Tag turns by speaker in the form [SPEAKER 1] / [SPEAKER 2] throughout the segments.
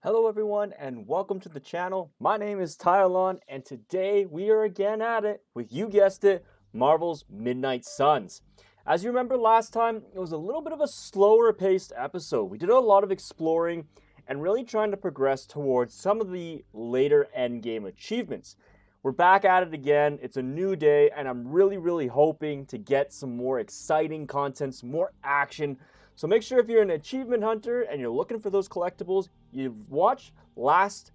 [SPEAKER 1] Hello everyone and welcome to the channel. My name is Tyolon and today we are again at it with, you guessed it, Marvel's Midnight Suns. As you remember last time, it was a little bit of a slower paced episode. We did a lot of exploring and really trying to progress towards some of the later endgame achievements. We're back at it again. It's a new day and I'm really hoping to get some more exciting content, some more action. So make sure if you're an achievement hunter and you're looking for those collectibles, you've watched last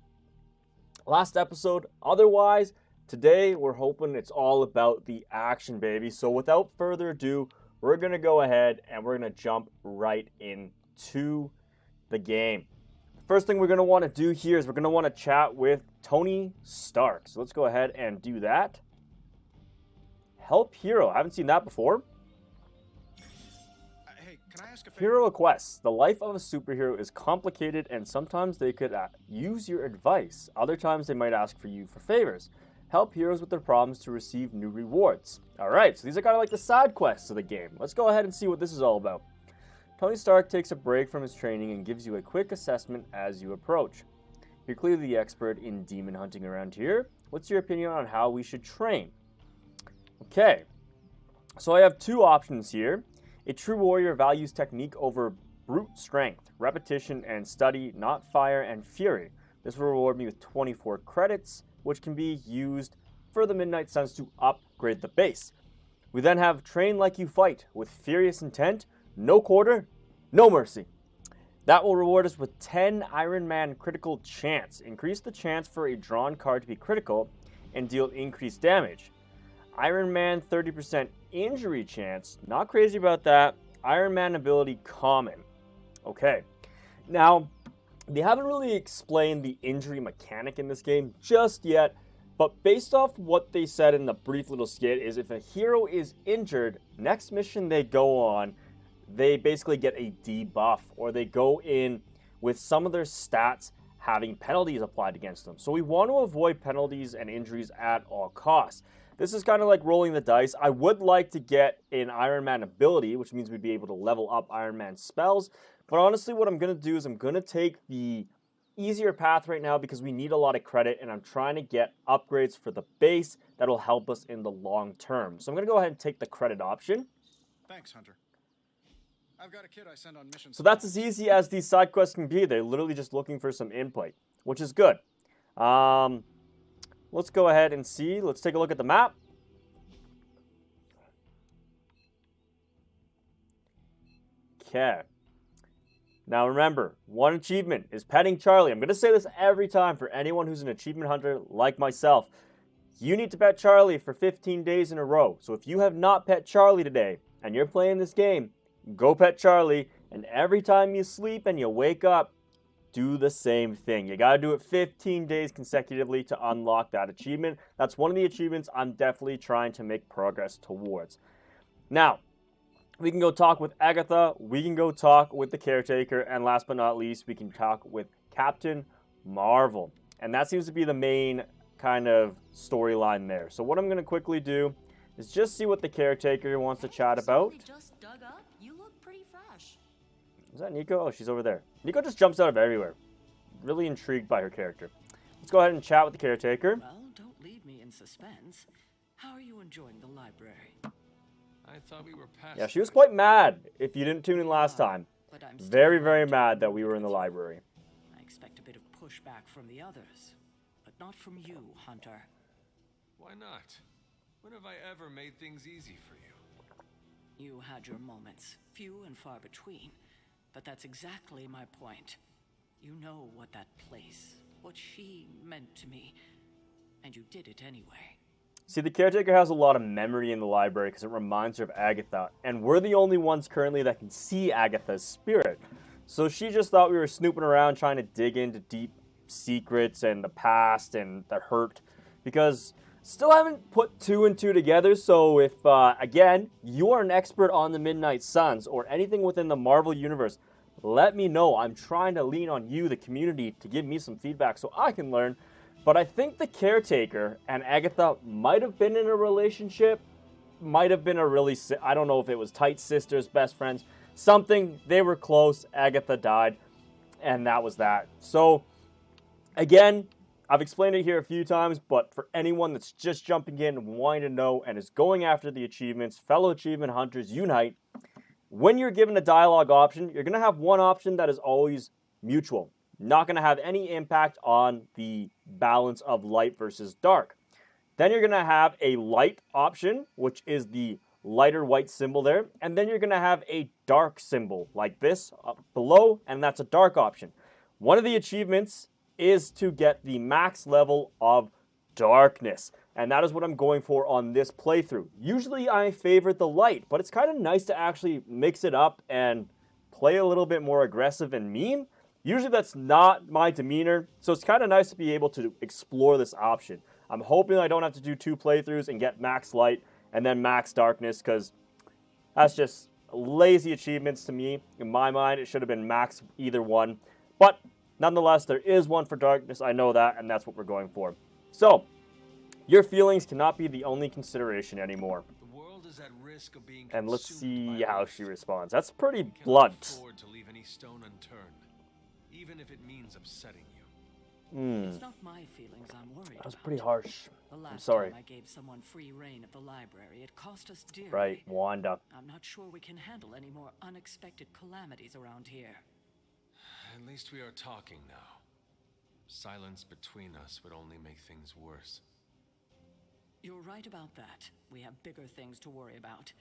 [SPEAKER 1] episode. Otherwise, today we're hoping it's all about the action, baby. So without further ado, we're going to go ahead and we're going to jump right into the game. First thing we're going to want to do here is we're going to want to chat with Tony Stark. So let's go ahead and do that. Help Hero. I haven't seen that before.
[SPEAKER 2] Can I ask a favor?
[SPEAKER 1] Hero requests. The life of a superhero is complicated and sometimes they could use your advice. Other times they might ask for you for favors. Help heroes with their problems to receive new rewards. Alright, so these are kind of like the side quests of the game. Let's go ahead and see what this is all about. Tony Stark takes a break from his training and gives you a quick assessment as you approach. You're clearly the expert in demon hunting around here. What's your opinion on how we should train? Okay, so I have two options here. A true warrior values technique over brute strength, repetition, and study, not fire and fury. This will reward me with 24 credits, which can be used for the Midnight Suns to upgrade the base. We then have train like you fight, with furious intent, no quarter, no mercy. That will reward us with 10 Iron Man critical chance. Increase the chance for a drawn card to be critical and deal increased damage. Iron Man 30% injury chance, not crazy about that. Iron Man ability common. Okay, now they haven't really explained the injury mechanic in this game just yet, but based off what they said in the brief little skit is if a hero is injured, next mission they go on, they basically get a debuff or they go in with some of their stats having penalties applied against them. So we want to avoid penalties and injuries at all costs. This is kind of like rolling the dice. I would like to get an Iron Man ability, which means we'd be able to level up Iron Man spells. But honestly, what I'm going to do is I'm going to take the easier path right now because we need a lot of credit, and I'm trying to get upgrades for the base that'll help us in the long term. So I'm going to go ahead and take the credit option.
[SPEAKER 2] Thanks, Hunter. I've got a kid I send on missions.
[SPEAKER 1] So that's as easy as these side quests can be. They're literally just looking for some input, which is good. Let's go ahead and see. Let's take a look at the map. Okay. Now remember, one achievement is petting Charlie. I'm going to say this every time for anyone who's an achievement hunter like myself. You need to pet Charlie for 15 days in a row. So if you have not pet Charlie today and you're playing this game, go pet Charlie. And every time you sleep and you wake up, do the same thing. You gotta do it 15 days consecutively to unlock that achievement. That's one of the achievements I'm definitely trying to make progress towards. Now, we can go talk with Agatha, we can go talk with the caretaker, and last but not least, we can talk with Captain Marvel. And that seems to be the main kind of storyline there. So what I'm gonna quickly do is just see what the caretaker wants to chat about.
[SPEAKER 3] Just dug up. You look pretty fresh.
[SPEAKER 1] Is that Nico? Oh, she's over there. Nico just jumps out of everywhere. Really intrigued by her character. Let's go ahead and chat with the caretaker.
[SPEAKER 4] Well, don't leave me in suspense. How are you enjoying the library?
[SPEAKER 5] I thought we were past.
[SPEAKER 1] Yeah, she was quite mad if you didn't tune in last time.
[SPEAKER 4] But I'm still
[SPEAKER 1] Very
[SPEAKER 4] glad to
[SPEAKER 1] mad
[SPEAKER 4] be
[SPEAKER 1] that we were in
[SPEAKER 4] with
[SPEAKER 1] the
[SPEAKER 4] you.
[SPEAKER 1] library.
[SPEAKER 4] I expect a bit of pushback from the others, but not from you, Hunter.
[SPEAKER 5] Why not? When have I ever made things easy for you?
[SPEAKER 4] You had your moments, few and far between, but that's exactly my point. You know what that place, what she meant to me, and you did it anyway.
[SPEAKER 1] See, the caretaker has a lot of memory in the library because it reminds her of Agatha, and we're the only ones currently that can see Agatha's spirit. So she just thought we were snooping around trying to dig into deep secrets and the past and the hurt, because still haven't put two and two together. So if, again, you are an expert on the Midnight Suns or anything within the Marvel Universe, let me know. I'm trying to lean on you, the community, to give me some feedback so I can learn. But I think the caretaker and Agatha might have been in a relationship. Might have been a really, I don't know if it was tight sisters, best friends, something. They were close. Agatha died, and that was that. So Again, I've explained it here a few times, but for anyone that's just jumping in and wanting to know and is going after the achievements, fellow achievement hunters, unite. When you're given a dialogue option, you're going to have one option that is always mutual. Not going to have any impact on the balance of light versus dark. Then you're going to have a light option, which is the lighter white symbol there. And then you're going to have a dark symbol like this up below, and that's a dark option. One of the achievements is to get the max level of darkness. And that is what I'm going for on this playthrough. Usually I favor the light, but it's kind of nice to actually mix it up and play a little bit more aggressive and mean. Usually that's not my demeanor, so it's kind of nice to be able to explore this option. I'm hoping I don't have to do 2 playthroughs and get max light and then max darkness, because that's just lazy achievements to me. In my mind, it should have been max either one. But nonetheless, there is one for darkness. I know that, and that's what we're going for. So, your feelings cannot be the only consideration anymore.
[SPEAKER 5] The world is at risk of being
[SPEAKER 1] And let's
[SPEAKER 5] consumed
[SPEAKER 1] see
[SPEAKER 5] by
[SPEAKER 1] how
[SPEAKER 5] light.
[SPEAKER 1] she responds. That's pretty
[SPEAKER 5] We cannot
[SPEAKER 1] blunt.
[SPEAKER 5] afford to leave any stone unturned, even if it means upsetting you.
[SPEAKER 4] It's not my feelings I'm worried
[SPEAKER 1] That was
[SPEAKER 4] about.
[SPEAKER 1] pretty harsh.
[SPEAKER 4] The last
[SPEAKER 1] sorry.
[SPEAKER 4] time I gave someone free reign at the library, it cost us dearly.
[SPEAKER 1] Right, Wanda.
[SPEAKER 4] I'm not sure we can handle any more unexpected calamities around here.
[SPEAKER 5] At least we are talking now. Silence between us would only make things worse.
[SPEAKER 4] You're right about that. We have bigger things to worry about.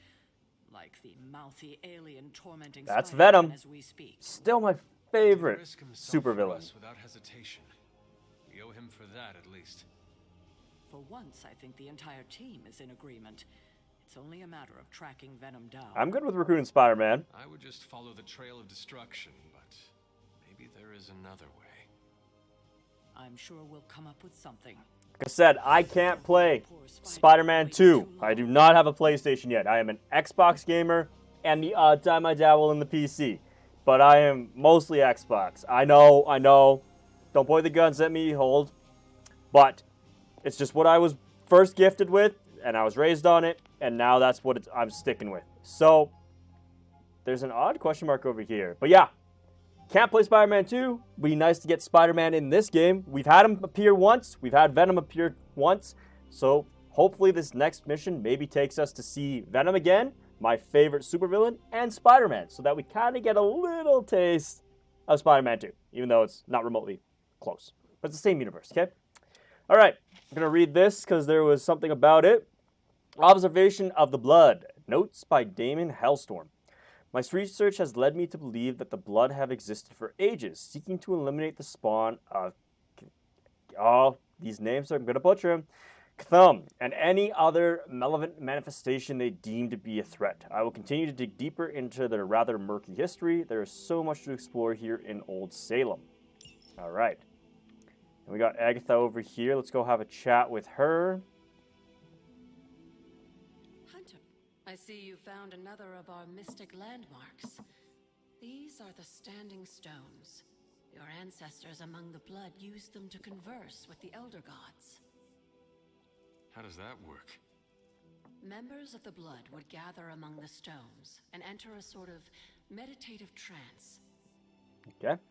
[SPEAKER 4] Like the mouthy alien tormenting
[SPEAKER 1] That's
[SPEAKER 4] Spider-Man
[SPEAKER 1] Venom.
[SPEAKER 4] as we speak.
[SPEAKER 1] Still my
[SPEAKER 5] He
[SPEAKER 1] favorite
[SPEAKER 5] risked himself for
[SPEAKER 1] supervillain.
[SPEAKER 5] us without hesitation. We owe him for that, at least.
[SPEAKER 4] For once, I think the entire team is in agreement. It's only a matter of tracking Venom down.
[SPEAKER 1] I'm good with recruiting Spider-Man.
[SPEAKER 5] I would just follow the trail of destruction, but maybe there is another way.
[SPEAKER 4] I'm sure we'll come up with something.
[SPEAKER 1] Like I said, I can't play Spider-Man 2. I do not have a PlayStation yet. I am an Xbox gamer, and the odd time I dabble in the PC. But I am mostly Xbox. I know. Don't point the guns at me, hold. But it's just what I was first gifted with, and I was raised on it, and now that's what I'm sticking with. So, there's an odd question mark over here. But yeah, can't play Spider-Man 2. Be nice to get Spider-Man in this game. We've had him appear once. We've had Venom appear once. So hopefully this next mission maybe takes us to see Venom again, my favorite supervillain, and Spider-Man, so that we kind of get a little taste of Spider-Man 2, even though it's not remotely close. But it's the same universe, okay? All right, I'm going to read this because there was something about it. Observation of the Blood. Notes by Damon Hellstorm. My research has led me to believe that the blood have existed for ages, seeking to eliminate the spawn of... Oh, these names I'm going to butcher them. Cthulhu, and any other malevolent manifestation they deem to be a threat. I will continue to dig deeper into their rather murky history. There is so much to explore here in Old Salem. All right. And we got Agatha over here. Let's go have a chat with her.
[SPEAKER 3] Hunter, I see you found another of our mystic landmarks. These are the standing stones. Your ancestors among the blood used them to converse with the elder gods.
[SPEAKER 5] How does that work?
[SPEAKER 3] Members of the blood would gather among the stones and enter a sort of meditative trance.
[SPEAKER 1] Okay.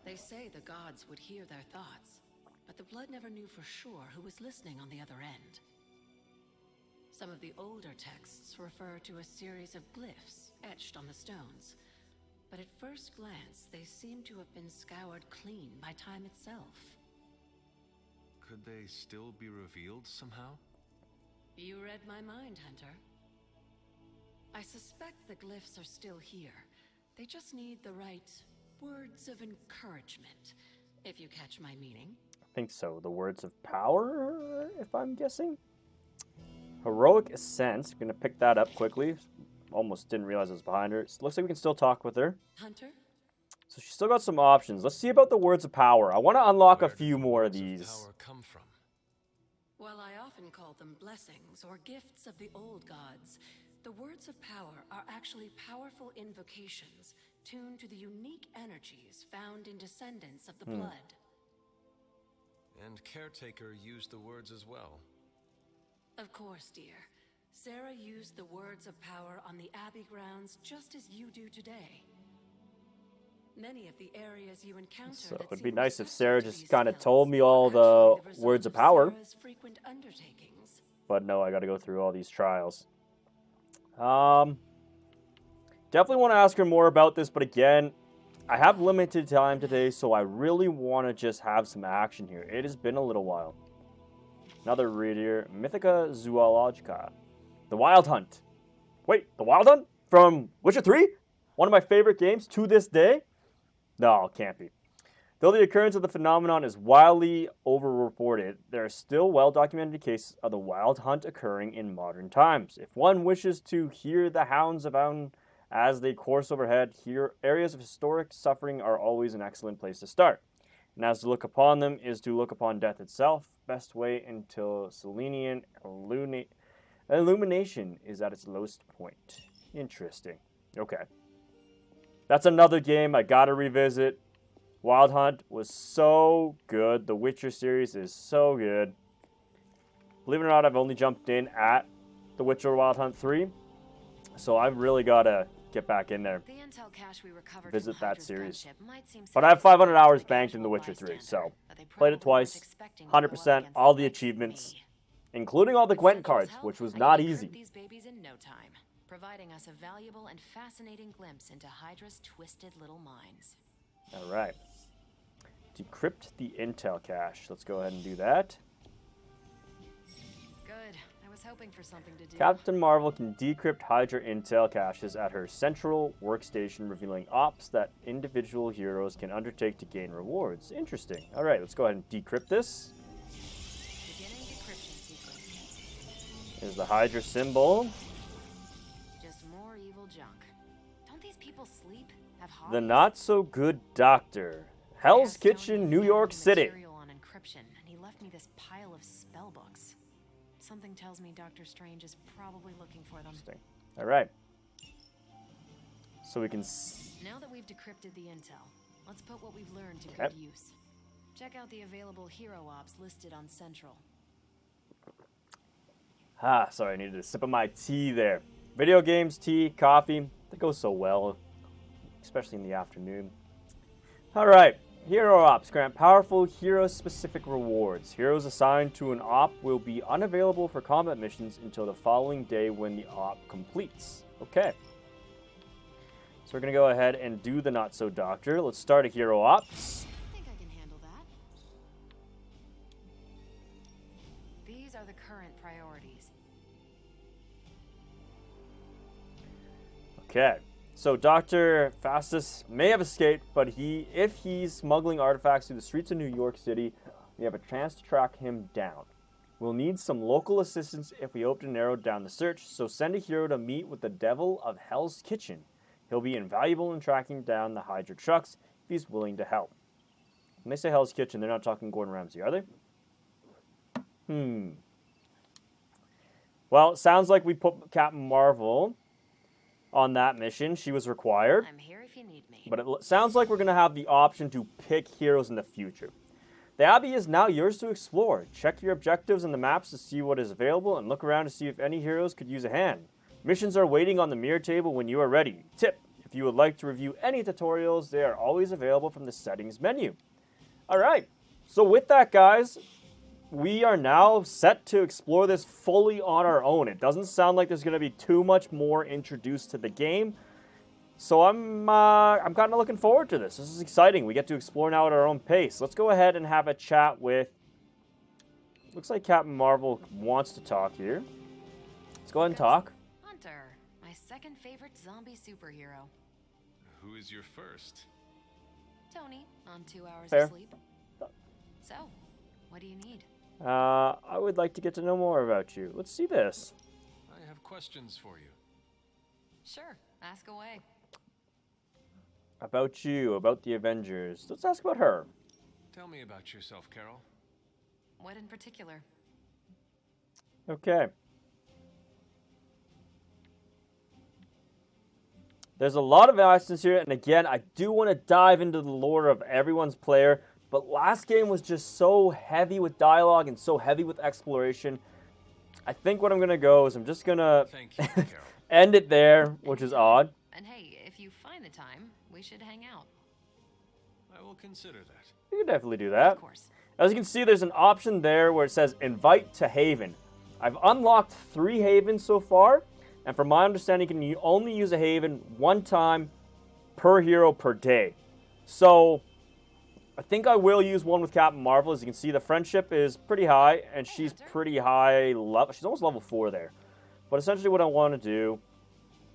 [SPEAKER 3] They say the gods would hear their thoughts, but the blood never knew for sure who was listening on the other end. Some of the older texts refer to a series of glyphs etched on the stones, but at first glance they seem to have been scoured clean by time itself.
[SPEAKER 5] Could they still be revealed somehow?
[SPEAKER 3] You read my mind, Hunter. I suspect the glyphs are still here. They just need the right words of encouragement, if you catch my meaning.
[SPEAKER 1] I think so. The words of power, if I'm guessing. Heroic Ascent. I'm going to pick that up quickly. Almost didn't realize it was behind her. It looks like we can still talk with her.
[SPEAKER 3] Hunter?
[SPEAKER 1] So she's still got some options. Let's see about the words of power. I want to unlock a
[SPEAKER 5] Where did
[SPEAKER 1] few
[SPEAKER 5] the
[SPEAKER 1] more of
[SPEAKER 5] words
[SPEAKER 1] these.
[SPEAKER 5] Power come from?
[SPEAKER 3] While I often call them blessings or gifts of the old gods, the words of power are actually powerful invocations tuned to the unique energies found in descendants of the blood.
[SPEAKER 5] And Caretaker used the words as well.
[SPEAKER 3] Of course, dear. Sarah used the words of power on the Abbey grounds just as you do today. Many of the areas you encounter
[SPEAKER 1] So
[SPEAKER 3] that
[SPEAKER 1] it'd be
[SPEAKER 3] seem
[SPEAKER 1] nice if
[SPEAKER 3] receptive
[SPEAKER 1] Sarah
[SPEAKER 3] to
[SPEAKER 1] just
[SPEAKER 3] these
[SPEAKER 1] kind of
[SPEAKER 3] spells
[SPEAKER 1] told me
[SPEAKER 3] are
[SPEAKER 1] all
[SPEAKER 3] actually
[SPEAKER 1] the
[SPEAKER 3] result
[SPEAKER 1] words of
[SPEAKER 3] of
[SPEAKER 1] power.
[SPEAKER 3] Sarah's frequent undertakings.
[SPEAKER 1] But no, I got to go through all these trials. Definitely want to ask her more about this, but again, I have limited time today, so I really want to just have some action here. It has been a little while. Another read here. Mythica Zoologica. The Wild Hunt. Wait, The Wild Hunt? From Witcher 3? One of my favorite games to this day? No, it can't be. Though the occurrence of the phenomenon is wildly overreported, there are still well-documented cases of the wild hunt occurring in modern times. If one wishes to hear the hounds abound as they course overhead, here areas of historic suffering are always an excellent place to start. And as to look upon them is to look upon death itself. Best way until Selenian illumination is at its lowest point. Interesting. Okay. That's another game I gotta revisit. Wild Hunt was so good. The Witcher series is so good. Believe it or not, I've only jumped in at The Witcher Wild Hunt 3. So I've really got to get back in there.
[SPEAKER 3] The intel cache we recovered
[SPEAKER 1] Visit
[SPEAKER 3] from
[SPEAKER 1] that
[SPEAKER 3] Hydra's
[SPEAKER 1] series.
[SPEAKER 3] gunship might seem
[SPEAKER 1] But I have 500
[SPEAKER 3] sophisticated
[SPEAKER 1] hours
[SPEAKER 3] to the
[SPEAKER 1] banked in The
[SPEAKER 3] casual
[SPEAKER 1] Witcher 3.
[SPEAKER 3] bystander,
[SPEAKER 1] So
[SPEAKER 3] but they
[SPEAKER 1] played it
[SPEAKER 3] probably weren't
[SPEAKER 1] twice.
[SPEAKER 3] expecting to go up
[SPEAKER 1] 100%.
[SPEAKER 3] against
[SPEAKER 1] All
[SPEAKER 3] the
[SPEAKER 1] the
[SPEAKER 3] likes of
[SPEAKER 1] achievements.
[SPEAKER 3] me.
[SPEAKER 1] Including all the
[SPEAKER 3] With
[SPEAKER 1] Gwent
[SPEAKER 3] Central's
[SPEAKER 1] cards,
[SPEAKER 3] help,
[SPEAKER 1] which was
[SPEAKER 3] I
[SPEAKER 1] not
[SPEAKER 3] can decrypt
[SPEAKER 1] easy.
[SPEAKER 3] these babies in no time, providing us a valuable and fascinating glimpse into Hydra's twisted little minds.
[SPEAKER 1] All right. Decrypt the intel cache. Let's go ahead and do that.
[SPEAKER 3] Good. I was hoping for something to do.
[SPEAKER 1] Captain Marvel can decrypt Hydra intel caches at her central workstation, revealing ops that individual heroes can undertake to gain rewards. Interesting. All right, let's go ahead and decrypt this.
[SPEAKER 3] Beginning decryption sequence.
[SPEAKER 1] Here's the Hydra symbol.
[SPEAKER 3] Just more evil junk. Don't these people sleep? Have hobbies?
[SPEAKER 1] The not-so-good doctor. Hell's Kitchen, New York City.
[SPEAKER 3] Material on encryption, and he left me this pile of spell books. Something tells me Doctor Strange is probably looking for them.
[SPEAKER 1] Interesting. All right. So we can...
[SPEAKER 3] Now that we've decrypted the intel, let's put what we've learned to
[SPEAKER 1] Okay.
[SPEAKER 3] good use. Check out the available hero ops listed on Central.
[SPEAKER 1] Sorry, I needed a sip of my tea there. Video games, tea, coffee. That goes so well, especially in the afternoon. All right. Hero Ops grant powerful hero-specific rewards. Heroes assigned to an op will be unavailable for combat missions until the following day when the op completes. Okay. So we're going to go ahead and do the Not-So-Doctor. Let's start a Hero Ops.
[SPEAKER 3] I think I can handle that. These are the current priorities.
[SPEAKER 1] Okay. So Dr. Fastus may have escaped, but if he's smuggling artifacts through the streets of New York City, we have a chance to track him down. We'll need some local assistance if we hope to narrow down the search, so send a hero to meet with the Devil of Hell's Kitchen. He'll be invaluable in tracking down the Hydra trucks if he's willing to help. When they say Hell's Kitchen, they're not talking Gordon Ramsay, are they? Well, it sounds like we put Captain Marvel on that mission. She was required.
[SPEAKER 3] I'm here if you need me.
[SPEAKER 1] But it sounds like we're going to have the option to pick heroes in the future. The Abbey is now yours to explore. Check your objectives on the maps to see what is available and look around to see if any heroes could use a hand. Missions are waiting on the mirror table when you are ready. Tip: if you would like to review any tutorials, they are always available from the settings menu. Alright, so with that, guys, we are now set to explore this fully on our own. It doesn't sound like there's going to be too much more introduced to the game. So I'm kind of looking forward to this. This is exciting. We get to explore now at our own pace. Let's go ahead and have a chat with... Looks like Captain Marvel wants to talk here. Let's go ahead and talk.
[SPEAKER 3] Hunter, my second favorite zombie superhero.
[SPEAKER 5] Who is your first?
[SPEAKER 3] Tony, on 2 hours
[SPEAKER 1] Fair.
[SPEAKER 3] of sleep. So, what do you need?
[SPEAKER 1] I would like to get to know more about you. Let's see this.
[SPEAKER 5] I have questions for you.
[SPEAKER 3] Sure, ask away.
[SPEAKER 1] About you, about the Avengers. Let's ask about her.
[SPEAKER 5] Tell me about yourself, Carol.
[SPEAKER 3] What in particular?
[SPEAKER 1] Okay. There's a lot of actions here, and again, I do want to dive into the lore of everyone's player, but last game was just so heavy with dialogue and so heavy with exploration. I think what I'm going to go is I'm just going to
[SPEAKER 5] Thank you, Carol.
[SPEAKER 1] end it there, which is odd.
[SPEAKER 3] And hey, if you find the time, we should hang out.
[SPEAKER 5] I will consider that.
[SPEAKER 1] You can definitely do that.
[SPEAKER 3] Of course.
[SPEAKER 1] As you can see, there's an option there where it says invite to Haven. I've unlocked 3 Havens so far, and from my understanding, you can only use a Haven 1 time per hero per day. So, I think I will use one with Captain Marvel. As you can see, the friendship is pretty high, and she's pretty high level. She's almost level 4 there. But essentially what I want to do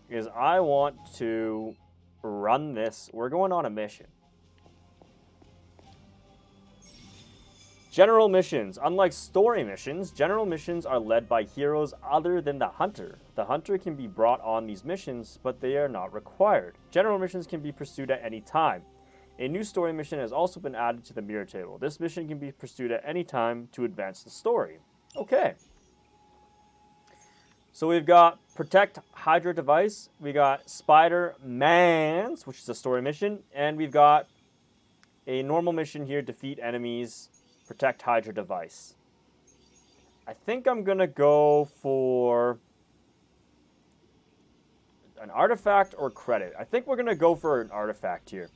[SPEAKER 1] is I want to run this. We're going on a mission. General missions. Unlike story missions, general missions are led by heroes other than the Hunter. The Hunter can be brought on these missions, but they are not required. General missions can be pursued at any time. A new story mission has also been added to the mirror table. This mission can be pursued at any time to advance the story. Okay. So we've got Protect Hydra Device, we got Spider-Man's, which is a story mission, and we've got a normal mission here, Defeat Enemies, Protect Hydra Device. I think I'm going to go for an artifact or credit. I think we're going to go for an artifact here.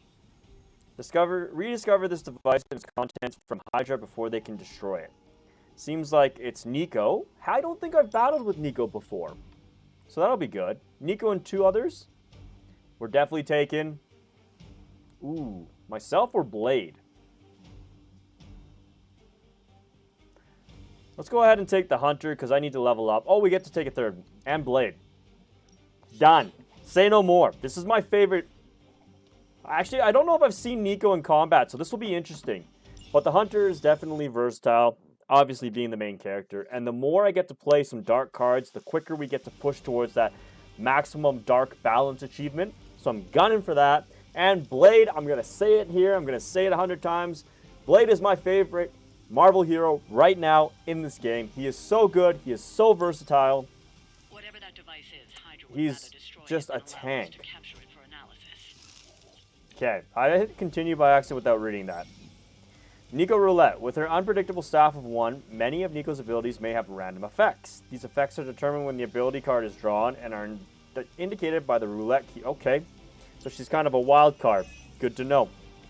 [SPEAKER 1] Rediscover this device and its contents from Hydra before they can destroy it. Seems like it's Nico. I don't think I've battled with Nico before. So that'll be good. Nico and 2 others. We're definitely taking... Ooh, myself or Blade? Let's go ahead and take the Hunter because I need to level up. Oh, we get to take a 3rd. And Blade. Done. Say no more. This is my favorite. Actually, I don't know if I've seen Nico in combat, so this will be interesting. But the Hunter is definitely versatile, obviously being the main character. And the more I get to play some dark cards, the quicker we get to push towards that maximum dark balance achievement. So I'm gunning for that. And Blade, I'm going to say it here. I'm going to say it 100 times. Blade is my favorite Marvel hero right now in this game. He is so good. He is so versatile.
[SPEAKER 4] Whatever that device is, Hydra would
[SPEAKER 1] He's
[SPEAKER 4] rather destroy it
[SPEAKER 1] just
[SPEAKER 4] than
[SPEAKER 1] a
[SPEAKER 4] allow us
[SPEAKER 1] tank.
[SPEAKER 4] to capture it for analysis.
[SPEAKER 1] Okay, I hit continue by accident without reading that. Nico Roulette. With her unpredictable staff of 1, many of Nico's abilities may have random effects. These effects are determined when the ability card is drawn and are indicated by the roulette key. Okay, so she's kind of a wild card. Good to know.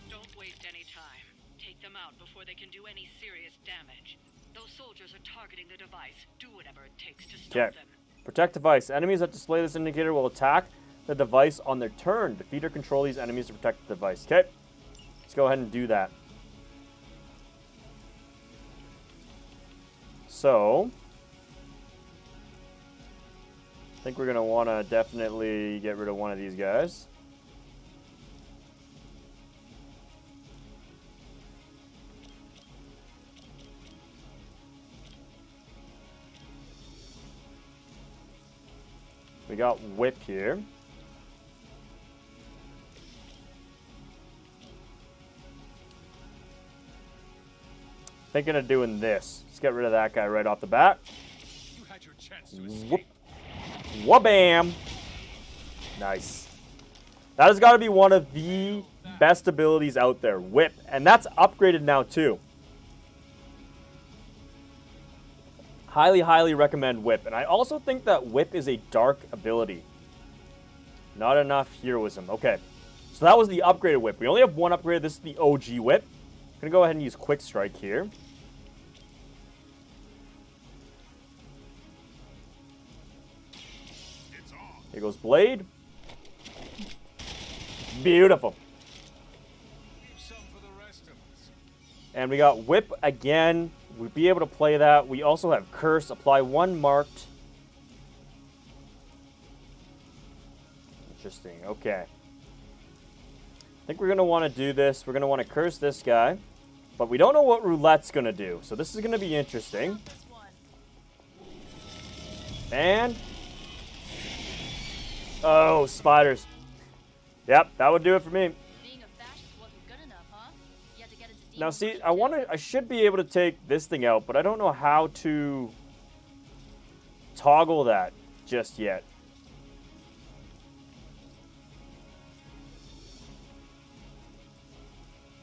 [SPEAKER 4] Don't waste any time. Take them out before they can do any serious damage. Those soldiers are targeting the device. Do whatever it takes to stop
[SPEAKER 1] Okay.
[SPEAKER 4] them.
[SPEAKER 1] Protect device. Enemies that display this indicator will attack the device on their turn. Defeat or control these enemies to protect the device. Okay, let's go ahead and do that. So, I think we're going to want to definitely get rid of one of these guys. We got Whip here. Thinking of doing this. Let's get rid of that guy right off the bat.
[SPEAKER 5] You had your chance to
[SPEAKER 1] Whoop.
[SPEAKER 5] escape.
[SPEAKER 1] Wabam! Nice. That has got to be one of the best abilities out there. Whip. And that's upgraded now too. Highly, highly recommend Whip. And I also think that Whip is a dark ability. Not enough heroism. Okay. So that was the upgraded Whip. We only have one upgrade. This is the OG Whip. I'm going to go ahead and use Quick Strike here. Here goes Blade. Beautiful.
[SPEAKER 5] Leave some for the rest of us.
[SPEAKER 1] And we got Whip again. We'd be able to play that. We also have Curse. Apply 1 marked. Interesting. Okay. I think we're going to want to do this. We're going to want to curse this guy. But we don't know what Roulette's going to do. So this is going to be interesting. And... oh, spiders. Yep, that would do it for me.
[SPEAKER 6] Being a fascist wasn't good enough, huh? You had to get into
[SPEAKER 1] Now
[SPEAKER 6] demons
[SPEAKER 1] see, I should be able to take this thing out, but I don't know how to toggle that just yet.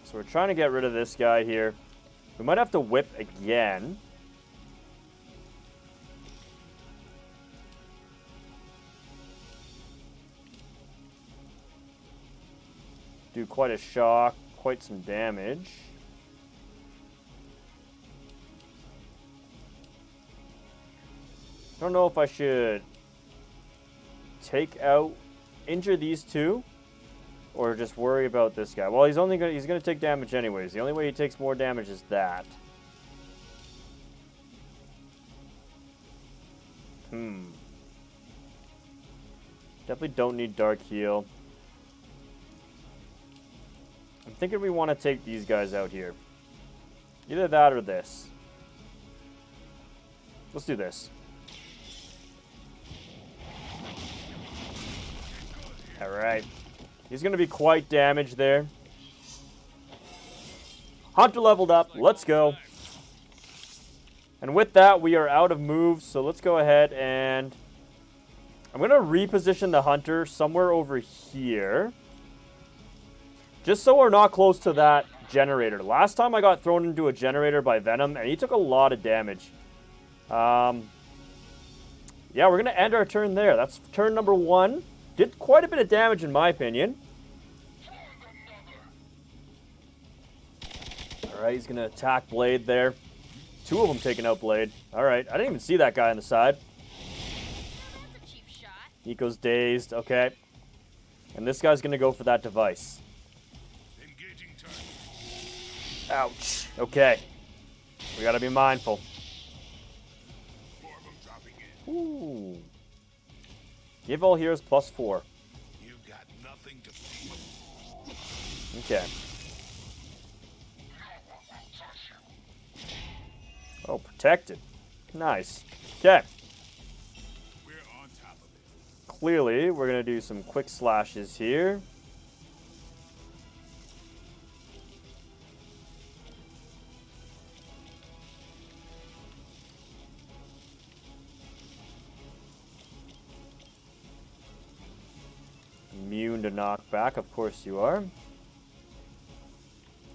[SPEAKER 1] So we're trying to get rid of this guy here. We might have to whip again. Do quite a shock. quite some damage. I don't know if I should injure these two, or just worry about this guy. Well, he's gonna take damage anyways. The only way he takes more damage is that. Definitely don't need Dark Heal. I'm thinking we want to take these guys out here. Either that or this. Let's do this. Alright. He's going to be quite damaged there. Hunter leveled up. Let's go. And with that, we are out of moves. So let's go ahead and... I'm going to reposition the Hunter somewhere over here. Just so we're not close to that generator. Last time I got thrown into a generator by Venom, and he took a lot of damage. Yeah, we're going to end our turn there. That's turn number 1. Did quite a bit of damage in my opinion. Alright, he's going to attack Blade there. 2 of them taking out Blade. Alright, I didn't even see that guy on the side.
[SPEAKER 6] That's a cheap shot.
[SPEAKER 1] Nico's dazed, okay. And this guy's going to go for that device. Ouch. Okay. We got to be mindful. Ooh. Give all heroes +4.
[SPEAKER 7] You got nothing to fear.
[SPEAKER 1] Okay. Oh, protected. Nice. Okay.
[SPEAKER 7] We're on top of it.
[SPEAKER 1] Clearly, we're going to do some quick slashes here. Immune to knockback, of course you are.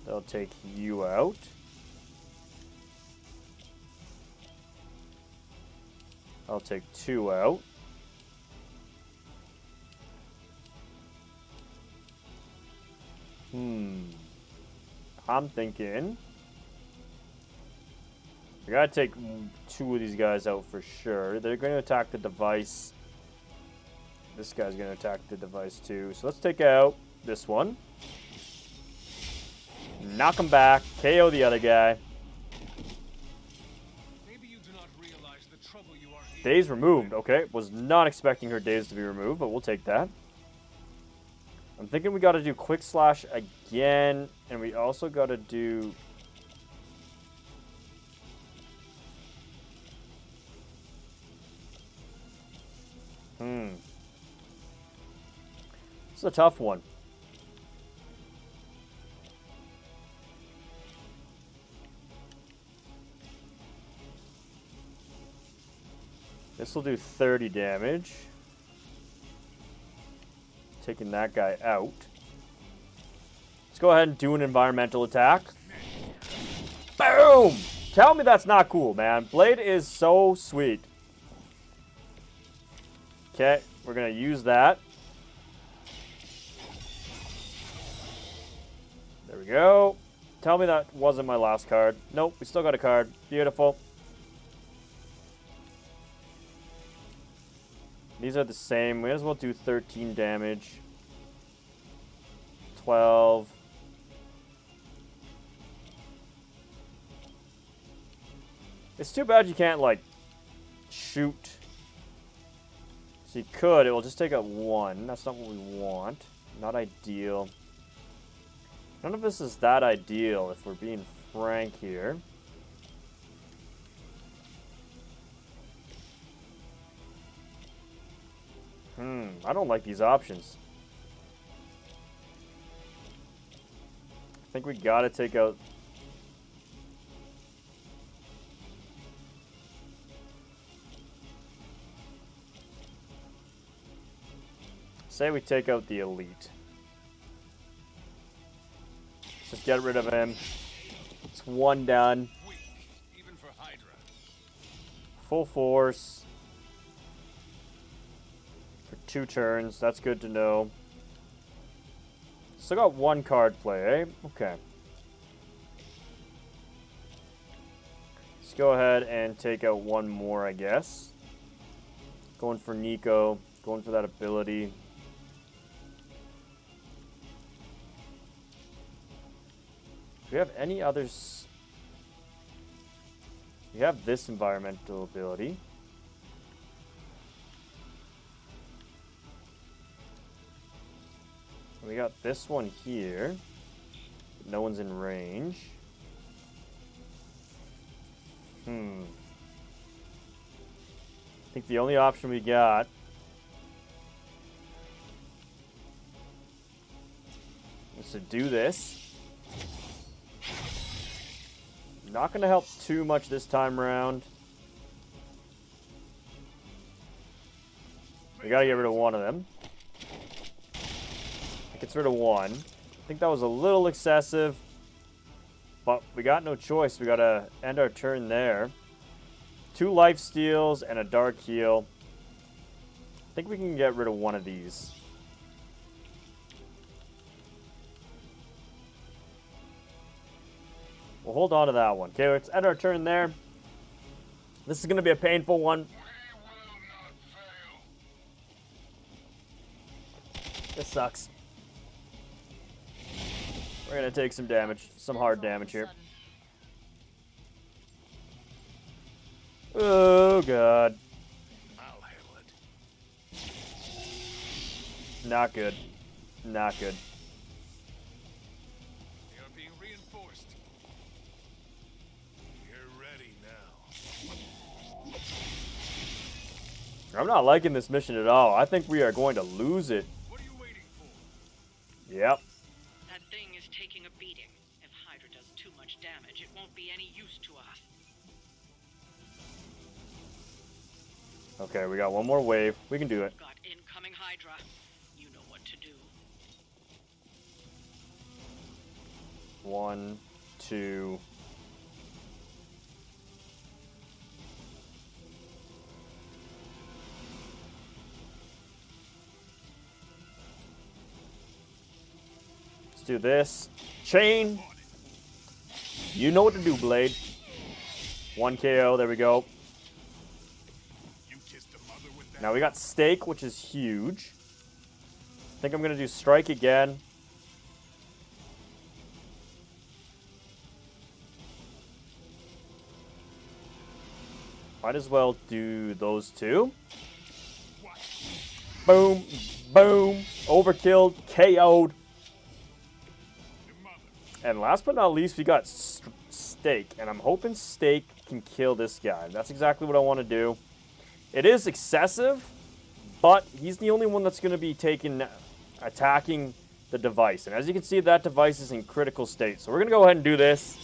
[SPEAKER 1] They'll take you out. I'll take 2 out. I'm thinking we gotta take 2 of these guys out for sure. They're going to attack the device. This guy's going to attack the device too. So let's take out this one. Knock him back. KO the other guy.
[SPEAKER 5] Maybe you do not realize the trouble you are in.
[SPEAKER 1] Daze removed. Okay. Was not expecting her daze to be removed, but we'll take that. I'm thinking we got to do quick slash again. And we also got to do... This is a tough one. This will do 30 damage. Taking that guy out. Let's go ahead and do an environmental attack. Boom! Tell me that's not cool, man. Blade is so sweet. Okay, we're going to use that. There we go. Tell me that wasn't my last card. Nope, we still got a card. Beautiful. These are the same. We might as well do 13 damage. 12. It's too bad you can't, like, shoot. So you could. It will just take out 1. That's not what we want. Not ideal. None of this is that ideal, if we're being frank here. I don't like these options. I think we gotta take out... Say we take out the elite. Let's just get rid of him. It's 1 done.
[SPEAKER 5] Weak, even for Hydra.
[SPEAKER 1] Full force. For 2 turns. That's good to know. still got one card play, eh? Okay. Let's go ahead and take out one more, I guess. Going for Nico. Going for that ability. Do we have any others? We have this environmental ability. We got this one here. No one's in range. I think the only option we got is to do this. Not going to help too much this time around. We got to get rid of one of them. Gets rid of one. I think that was a little excessive, but we got no choice. We got to end our turn there. 2 life steals and a dark heal. I think we can get rid of one of these. We'll hold on to that one. Okay, let's end our turn there. This is going to be a painful one. This sucks. We're going to take some damage. Some hard damage here. Oh, God.
[SPEAKER 7] I'll handle it.
[SPEAKER 1] Not good. Not good.
[SPEAKER 7] They are being reinforced. You're ready now.
[SPEAKER 1] I'm not liking this mission at all. I think we are going to lose it.
[SPEAKER 7] What are you waiting for?
[SPEAKER 1] Yep.
[SPEAKER 4] That thing is taking a beating. If Hydra does too much damage, it won't be any use to us.
[SPEAKER 1] Okay, we got one more wave. We can do it.
[SPEAKER 4] Got incoming Hydra. You know what to do.
[SPEAKER 1] 1, 2. Let's do this. Chain. You know what to do, Blade. 1 KO. There we go.
[SPEAKER 7] You kissed a mother with that.
[SPEAKER 1] Now we got Stake, which is huge. I think I'm going to do Strike again. Might as well do those two. Boom. Boom. Overkilled. KO'd. And last but not least, we got Stake. And I'm hoping Stake can kill this guy. That's exactly what I want to do. It is excessive, but he's the only one that's going to be attacking the device. And as you can see, that device is in critical state. So we're going to go ahead and do this.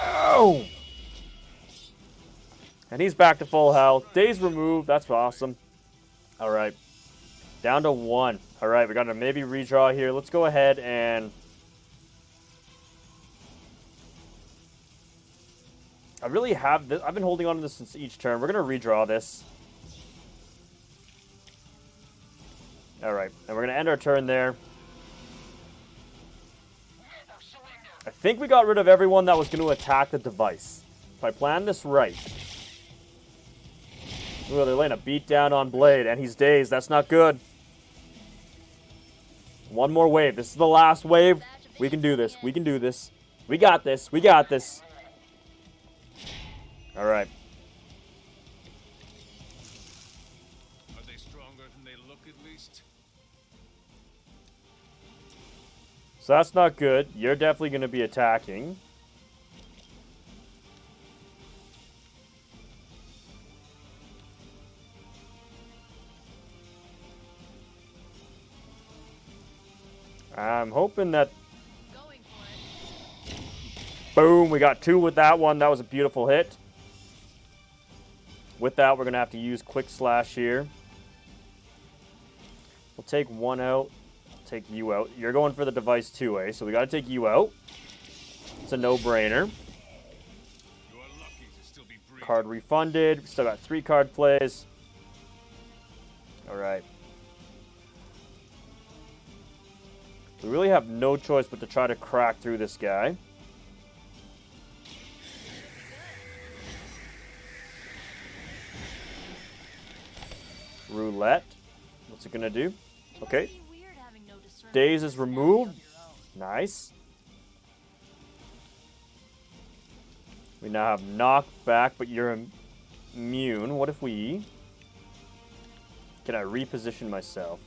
[SPEAKER 1] Oh! And he's back to full health. Days removed. That's awesome. All right. Down to 1. All right, we got to maybe redraw here. Let's go ahead and... I really have this. I've been holding on to this since each turn. We're going to redraw this. All right, and we're going to end our turn there. I think we got rid of everyone that was going to attack the device. If I planned this right. Ooh, they're laying a beat down on Blade, and he's dazed. That's not good. One more wave. This is the last wave. We can do this. We can do this. We got this. We got this. All right.
[SPEAKER 5] Are they stronger than they look at least?
[SPEAKER 1] So that's not good. You're definitely going to be attacking. I'm hoping that... Boom, we got 2 with that one. That was a beautiful hit. With that, we're going to have to use Quick Slash here. We'll take 1 out. Take you out. You're going for the device too, eh? So we got to take you out. It's a no-brainer. Card refunded. We still got 3 card plays. All right. We really have no choice but to try to crack through this guy. Roulette. What's it gonna do? Okay. Daze is removed. Nice. We now have knockback, but you're immune. What if we... Can I reposition myself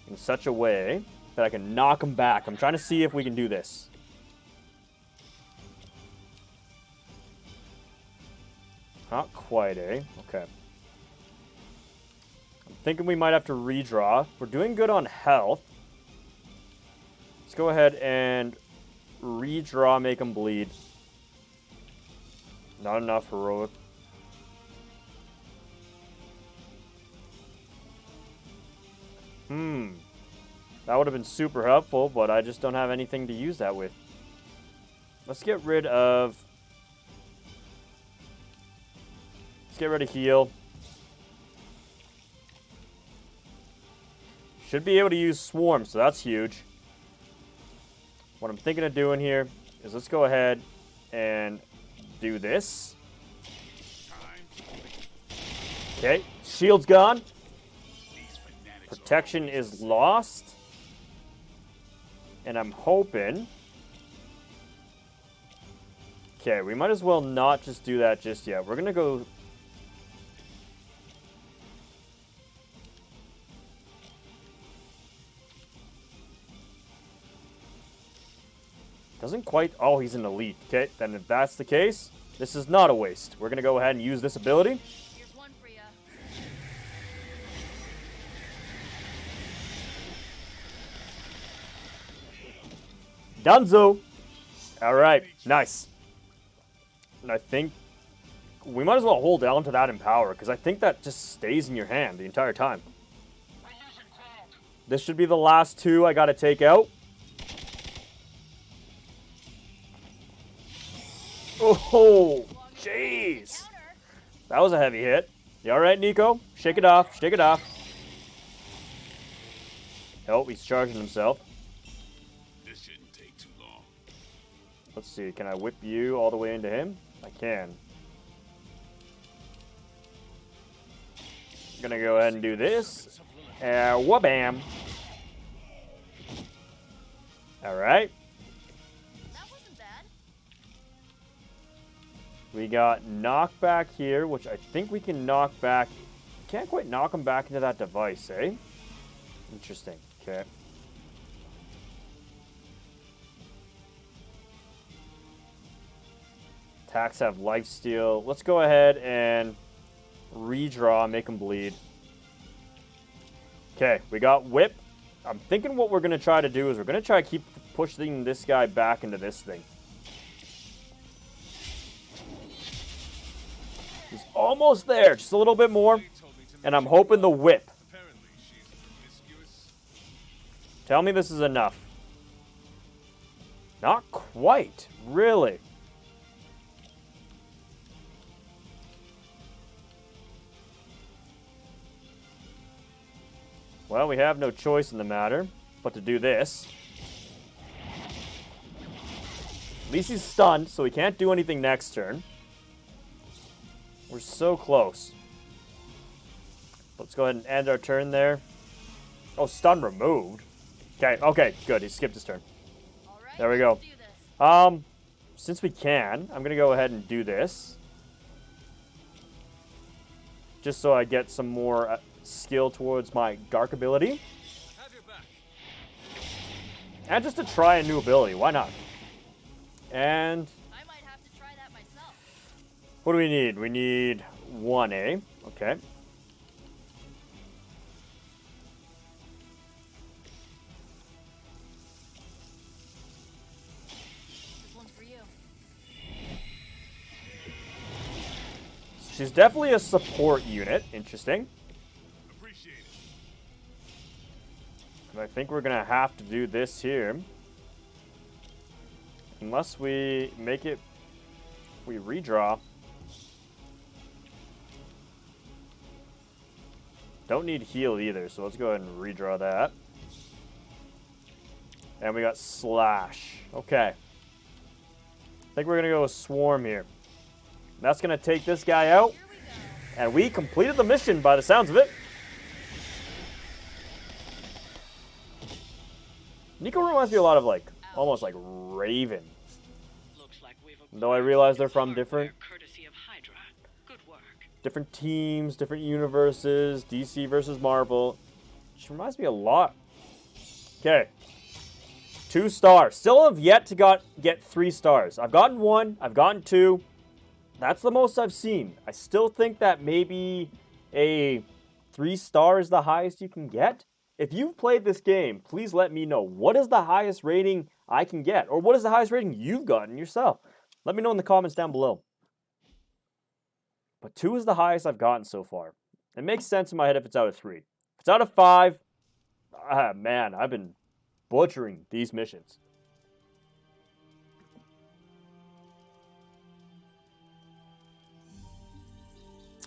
[SPEAKER 1] in such a way that I can knock him back? I'm trying to see if we can do this. Not quite, eh? Okay. I'm thinking we might have to redraw. We're doing good on health. Let's go ahead and redraw, make him bleed. Not enough heroic. That would have been super helpful, but I just don't have anything to use that with. Let's get rid of... Let's get rid of heal. Should be able to use swarm, so that's huge. What I'm thinking of doing here is let's go ahead and do this. Okay, shield's gone. Protection is lost. And I'm hoping... Okay, we might as well not just do that just yet. We're going to go... Doesn't quite... Oh, he's an elite. Okay, then if that's the case, this is not a waste. We're going to go ahead and use this ability.
[SPEAKER 6] Here's one for ya.
[SPEAKER 1] Dunzo! Alright, nice. And I think we might as well hold down to that Empower, because I think that just stays in your hand the entire time. This should be the last two I gotta take out. Oh, jeez. That was a heavy hit. You alright, Nico? Shake it off, shake it off. Oh, he's charging himself.
[SPEAKER 7] This shouldn't take too long.
[SPEAKER 1] Let's see, can I whip you all the way into him? I can. I'm gonna go ahead and do this. Wha-bam. Alright.
[SPEAKER 6] That wasn't bad.
[SPEAKER 1] We got knockback here, which I think we can knock back. Can't quite knock him back into that device, eh? Interesting. Okay. Attacks have lifesteal. Let's go ahead and redraw, make him bleed. Okay, we got whip. I'm thinking what we're going to try to do is we're going to try to keep pushing this guy back into this thing. He's almost there, just a little bit more. And I'm hoping the whip. Tell me this is enough. Not quite, really. Well, we have no choice in the matter but to do this. At least he's stunned, so he can't do anything next turn. We're so close. Let's go ahead and end our turn there. Oh, stun removed. Okay, good. He skipped his turn.
[SPEAKER 6] All right,
[SPEAKER 1] There we go.
[SPEAKER 6] let's do this.
[SPEAKER 1] Since we can, I'm going to go ahead and do this. Just so I get some more skill towards my Gark ability.
[SPEAKER 5] Have your back.
[SPEAKER 1] And just to try a new ability. Why not? And
[SPEAKER 6] I might have to try that myself.
[SPEAKER 1] what do we need? We need 1A. Okay.
[SPEAKER 6] This one's for you.
[SPEAKER 1] She's definitely a support unit. Interesting.
[SPEAKER 7] Appreciate it.
[SPEAKER 1] And I think we're going to have to do this here. Unless we make it... We redraw. Don't need heal either, so let's go ahead and redraw that. And we got slash. Okay. I think we're going to go with swarm here. That's going to take this guy out. And we completed the mission by the sounds of it. Nico reminds me a lot of, like, almost like Raven. Though I realize they're from different teams, different universes, DC versus Marvel. Which reminds me a lot. Okay. 2 stars. Still have yet to get 3 stars. I've gotten 1. I've gotten 2. That's the most I've seen. I still think that maybe a 3 star is the highest you can get. If you've played this game, please let me know. What is the highest rating I can get? Or what is the highest rating you've gotten yourself? Let me know in the comments down below. But 2 is the highest I've gotten so far. It makes sense in my head if it's out of 3. If it's out of 5, man, I've been butchering these missions.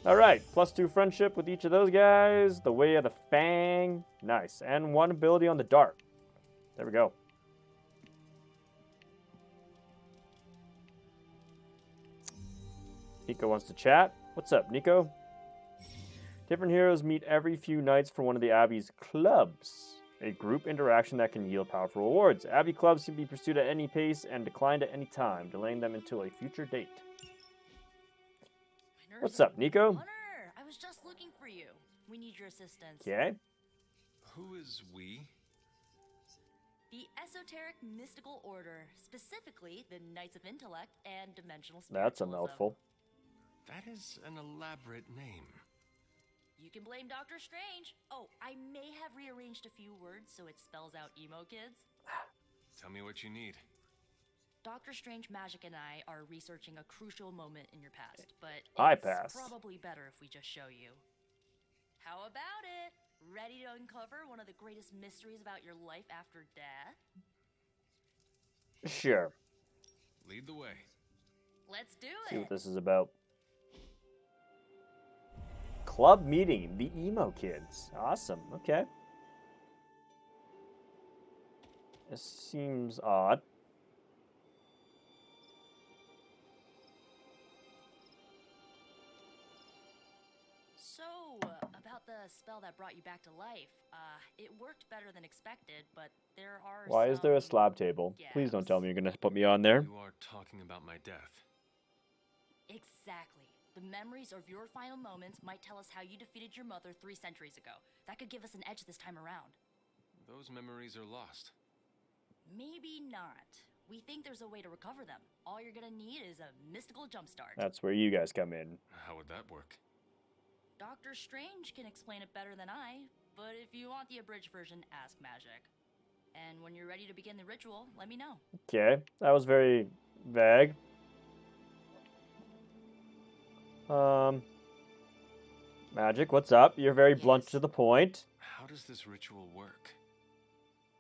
[SPEAKER 1] Alright, +2 friendship with each of those guys. The Way of the Fang. Nice. And 1 ability on the Dart. There we go. Nico wants to chat. What's up, Nico? Different heroes meet every few nights for one of the Abbey's clubs. A group interaction that can yield powerful rewards. Abbey clubs can be pursued at any pace and declined at any time, delaying them until a future date. What's up, Nico?
[SPEAKER 6] Hunter, I was just looking for you. We need your assistance.
[SPEAKER 1] Okay.
[SPEAKER 5] Who is we?
[SPEAKER 6] The Esoteric Mystical Order, specifically the Knights of Intellect and Dimensional Spiritualism.
[SPEAKER 1] That's a mouthful.
[SPEAKER 5] That is an elaborate name.
[SPEAKER 6] You can blame Dr. Strange. Oh, I may have rearranged a few words so it spells out emo kids.
[SPEAKER 5] Tell me what you need.
[SPEAKER 6] Dr. Strange, Magic, and I are researching a crucial moment in your past, but
[SPEAKER 1] it's
[SPEAKER 6] probably better if we just show you. How about it? Ready to uncover one of the greatest mysteries about your life after death?
[SPEAKER 1] Sure.
[SPEAKER 5] Lead the way.
[SPEAKER 6] Let's do
[SPEAKER 1] See
[SPEAKER 6] it.
[SPEAKER 1] what this is about. Club meeting, the Emo Kids. Awesome. Okay. This seems odd.
[SPEAKER 6] So, about the spell that brought you back to life, it worked better than expected, but there are
[SPEAKER 1] Why is there a
[SPEAKER 6] some
[SPEAKER 1] slab table? Please don't tell me you're going to put me on there.
[SPEAKER 5] You are talking about my death.
[SPEAKER 6] Exactly. The memories of your final moments might tell us how you defeated your mother 3 centuries ago. That could give us an edge this time around.
[SPEAKER 5] Those memories are lost.
[SPEAKER 6] Maybe not. We think there's a way to recover them. All you're gonna need is a mystical jumpstart.
[SPEAKER 1] That's where you guys come in.
[SPEAKER 5] How would that work?
[SPEAKER 6] Dr. Strange can explain it better than I, but if you want the abridged version, ask Magic. And when you're ready to begin the ritual, let me know.
[SPEAKER 1] Okay. That was very vague. Magic, what's up? You're very blunt to the point.
[SPEAKER 5] How does this ritual work?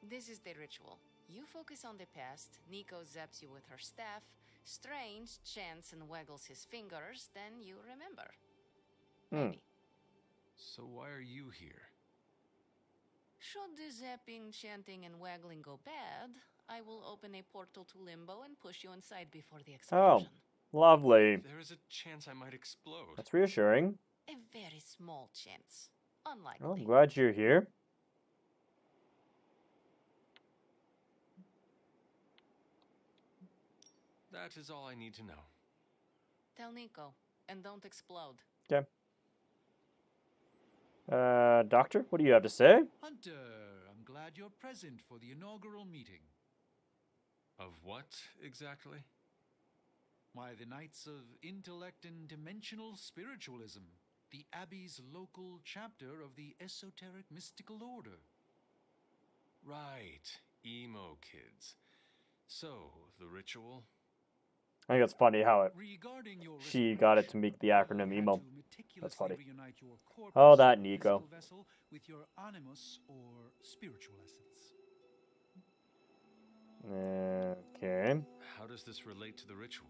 [SPEAKER 8] This is the ritual. You focus on the past, Nico zaps you with her staff, Strange chants and waggles his fingers, then you remember. Maybe.
[SPEAKER 5] So why are you here?
[SPEAKER 8] Should the zapping, chanting, and waggling go bad, I will open a portal to Limbo and push you inside before the explosion.
[SPEAKER 1] Oh, lovely.
[SPEAKER 5] There is a chance I might explode.
[SPEAKER 1] That's reassuring.
[SPEAKER 8] A very small chance. Unlikely.
[SPEAKER 1] Oh, I'm glad you're here.
[SPEAKER 5] That is all I need to know.
[SPEAKER 8] Tell Nico, and don't explode.
[SPEAKER 1] Okay. Doctor, what do you have to say?
[SPEAKER 2] Hunter, I'm glad you're present for the inaugural meeting.
[SPEAKER 5] Of what, exactly?
[SPEAKER 2] Why, the Knights of Intellect and Dimensional Spiritualism, the Abbey's local chapter of the Esoteric Mystical Order.
[SPEAKER 5] Right, EMO KIDS. So, the ritual?
[SPEAKER 1] I think it's funny how
[SPEAKER 2] Regarding your
[SPEAKER 1] she got it to make the acronym
[SPEAKER 2] you had
[SPEAKER 1] emo.
[SPEAKER 2] to
[SPEAKER 1] That's
[SPEAKER 2] meticulously
[SPEAKER 1] funny.
[SPEAKER 2] reunite your corpus
[SPEAKER 1] Oh, that
[SPEAKER 2] or
[SPEAKER 1] Nico.
[SPEAKER 2] physical vessel with your animus or spiritual essence.
[SPEAKER 1] Okay.
[SPEAKER 5] How does this relate to the ritual?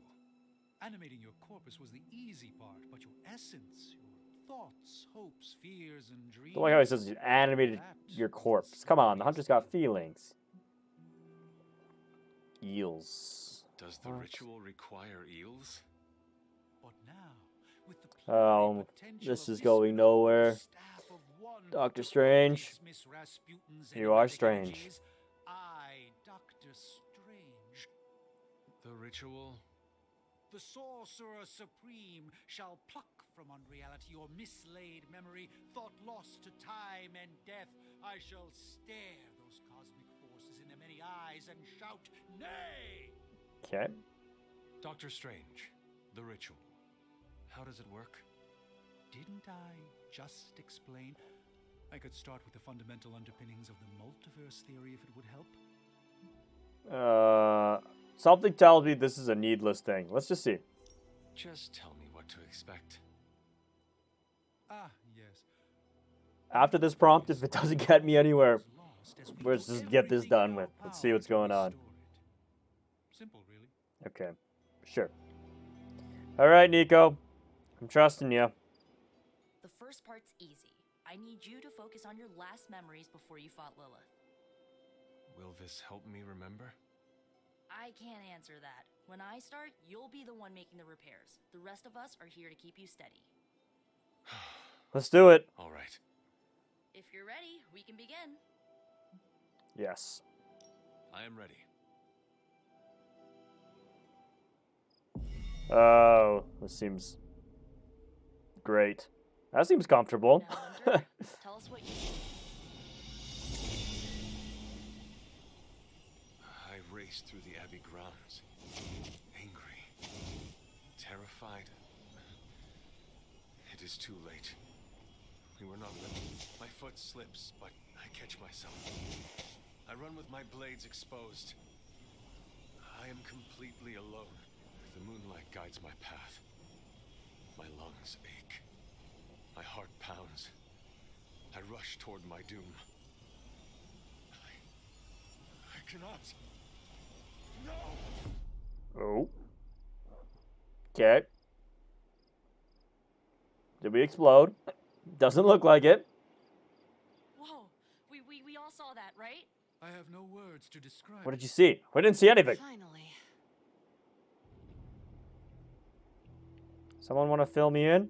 [SPEAKER 2] Animating your corpus was the easy part, but your essence, your thoughts, hopes, fears, and dreams.
[SPEAKER 1] I don't like how he says you animated your corpse. Come on, the hunter's got feelings. Eels.
[SPEAKER 5] Does the ritual require eels?
[SPEAKER 2] But now, with the plenary potential
[SPEAKER 1] This
[SPEAKER 2] of
[SPEAKER 1] is going
[SPEAKER 2] miracle,
[SPEAKER 1] nowhere.
[SPEAKER 2] the staff of one
[SPEAKER 1] Dr.
[SPEAKER 2] to
[SPEAKER 1] Strange.
[SPEAKER 2] dismiss Rasputin's
[SPEAKER 1] You are
[SPEAKER 2] enigmatic
[SPEAKER 1] strange.
[SPEAKER 2] energies, I, Dr. Strange,
[SPEAKER 5] The ritual?
[SPEAKER 2] the sorcerer supreme, shall pluck from unreality your mislaid memory, thought lost to time and death. I shall stare those cosmic forces in their many eyes and shout, nay!
[SPEAKER 1] Okay.
[SPEAKER 5] Doctor Strange, the ritual. How does it work?
[SPEAKER 2] Didn't I just explain? I could start with the fundamental underpinnings of the multiverse theory if it would help.
[SPEAKER 1] Something tells me this is a needless thing. Let's just see.
[SPEAKER 5] Just tell me what to expect.
[SPEAKER 2] Ah, yes.
[SPEAKER 1] After this prompt, if it doesn't get me anywhere, let's just get this done with. Let's see what's going on.
[SPEAKER 2] Simple, really.
[SPEAKER 1] Okay. Sure. Alright, Nico. I'm trusting you.
[SPEAKER 6] The first part's easy. I need you to focus on your last memories before you fought Lilith.
[SPEAKER 5] Will this help me remember?
[SPEAKER 6] I can't answer that. When I start, you'll be the one making the repairs. The rest of us are here to keep you steady.
[SPEAKER 1] Let's do it.
[SPEAKER 5] All right.
[SPEAKER 6] If you're ready, we can begin.
[SPEAKER 1] Yes.
[SPEAKER 5] I am ready.
[SPEAKER 1] Oh, this seems great. That seems comfortable.
[SPEAKER 6] Now, Hunter, tell us what you see.
[SPEAKER 5] I raced through the Abbey grounds, angry, terrified. It is too late. We were not living. My foot slips, but I catch myself. I run with my blades exposed. I am completely alone. The moonlight guides my path. My lungs ache. My heart pounds. I rush toward my doom. I cannot. No!
[SPEAKER 1] Oh. Okay. Did we explode? Doesn't look like it.
[SPEAKER 6] Whoa, we all saw that, right?
[SPEAKER 2] I have no words to describe.
[SPEAKER 1] What did you see? We didn't see anything.
[SPEAKER 8] Finally.
[SPEAKER 1] Someone want to fill me in?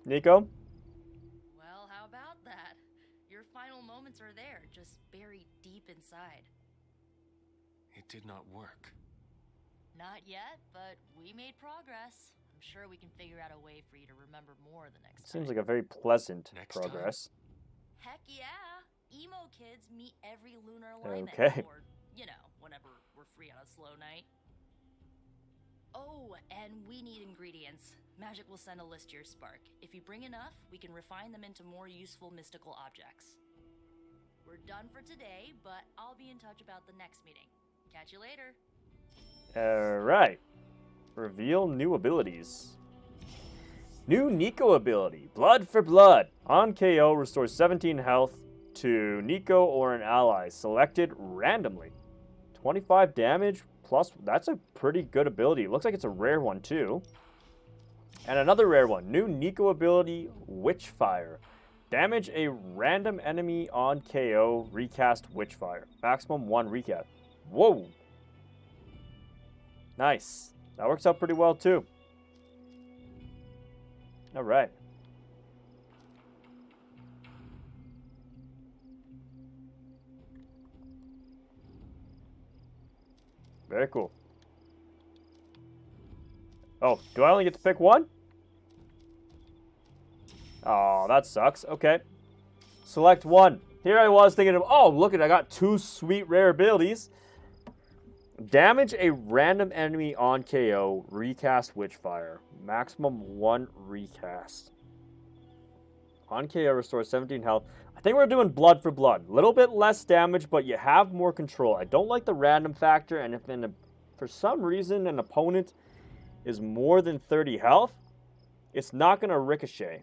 [SPEAKER 1] Nico?
[SPEAKER 6] Well, how about that? Your final moments are there, just buried deep inside.
[SPEAKER 5] It did not work.
[SPEAKER 6] Not yet, but we made progress. I'm sure we can figure out a way for you to remember more the next time.
[SPEAKER 1] Seems like a very pleasant
[SPEAKER 5] Next
[SPEAKER 1] progress.
[SPEAKER 6] Heck yeah! EMO kids meet every lunar alignment.
[SPEAKER 1] Okay.
[SPEAKER 6] Or, you know, whenever we're free on a slow night. Oh, and we need ingredients. Magic will send a list to your spark. If you bring enough, we can refine them into more useful mystical objects. We're done for today, but I'll be in touch about the next meeting. Catch you later.
[SPEAKER 1] Alright. Reveal new abilities. New Nico ability. Blood for blood. On KO, restores 17 health to Nico or an ally. Selected randomly. 25 damage plus. That's a pretty good ability. It looks like it's a rare one too. And another rare one. New Nico ability. Witchfire. Damage a random enemy on KO. Recast Witchfire. Maximum 1 recast. Whoa. Nice. That works out pretty well too. All right. Very cool. Oh, do I only get to pick one? Oh, that sucks. Okay. Select one. Here I was thinking of, oh, look at, I got 2 sweet rare abilities. Damage a random enemy on KO. Recast Witchfire. Maximum 1 recast. On KO, restores 17 health. I think we're doing blood for blood. A little bit less damage, but you have more control. I don't like the random factor, and if for some reason an opponent is more than 30 health, it's not going to ricochet.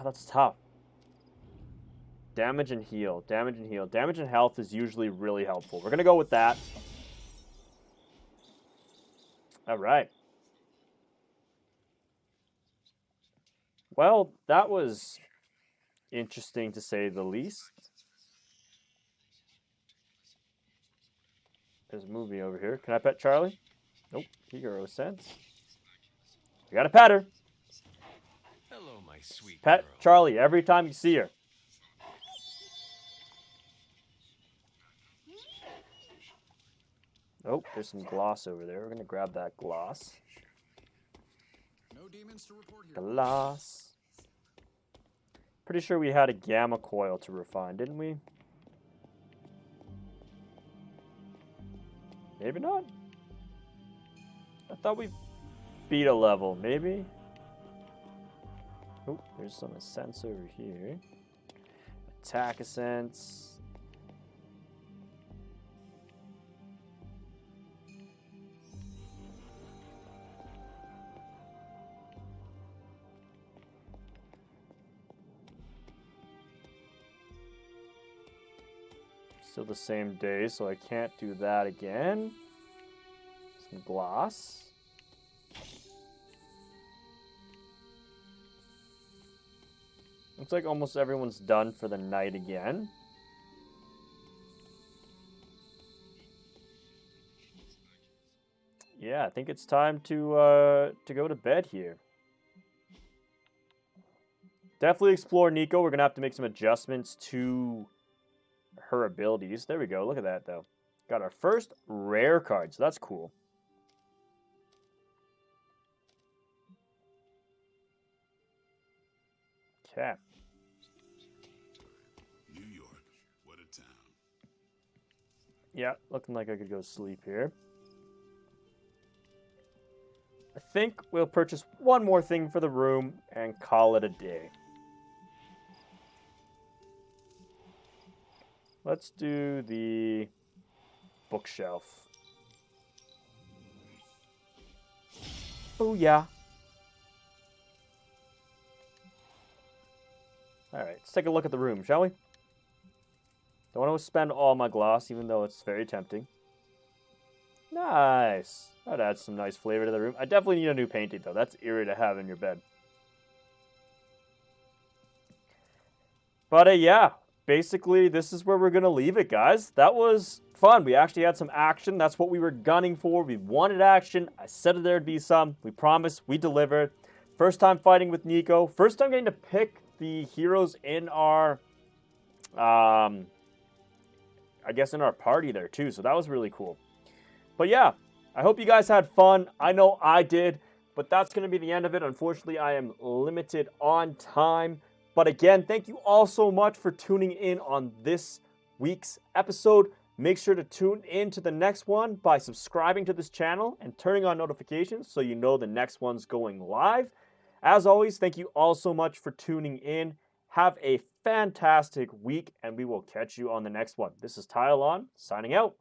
[SPEAKER 1] That's tough. Damage and heal. Damage and heal. Damage and health is usually really helpful. We're going to go with that. All right. Well, that was interesting to say the least. There's a movie over here. Can I pet Charlie? Nope. Hero sense. We gotta pet her.
[SPEAKER 5] Hello, my sweet
[SPEAKER 1] Pet
[SPEAKER 5] girl.
[SPEAKER 1] Charlie every time you see her. Oh, there's some gloss over there. We're gonna grab that gloss.
[SPEAKER 7] No demons to report here.
[SPEAKER 1] Gloss. Pretty sure we had a gamma coil to refine, didn't we? Maybe not. I thought we beat a level, maybe? Oh, there's some sense over here. Attack sense. Still the same day, so I can't do that again. Some gloss. Looks like almost everyone's done for the night again. Yeah, I think it's time to go to bed here. Definitely explore Nico. We're gonna have to make some adjustments to her abilities. There we go. Look at that, though. Got our first rare card, so that's cool. Okay.
[SPEAKER 7] New York, what a town.
[SPEAKER 1] Yeah, looking like I could go sleep here. I think we'll purchase one more thing for the room and call it a day. Let's do the bookshelf. Oh, yeah. Alright, let's take a look at the room, shall we? Don't want to spend all my gloss, even though it's very tempting. Nice. That adds some nice flavor to the room. I definitely need a new painting, though. That's eerie to have in your bed. But, yeah. Basically, this is where we're going to leave it, guys. That was fun. We actually had some action. That's what we were gunning for. We wanted action. I said there'd be some. We promised. We delivered. First time fighting with Nico. First time getting to pick the heroes in our, I guess in our party there, too. So that was really cool. But, yeah. I hope you guys had fun. I know I did. But that's going to be the end of it. Unfortunately, I am limited on time. But again, thank you all so much for tuning in on this week's episode. Make sure to tune in to the next one by subscribing to this channel and turning on notifications so you know the next one's going live. As always, thank you all so much for tuning in. Have a fantastic week, and we will catch you on the next one. This is Tyolon, signing out.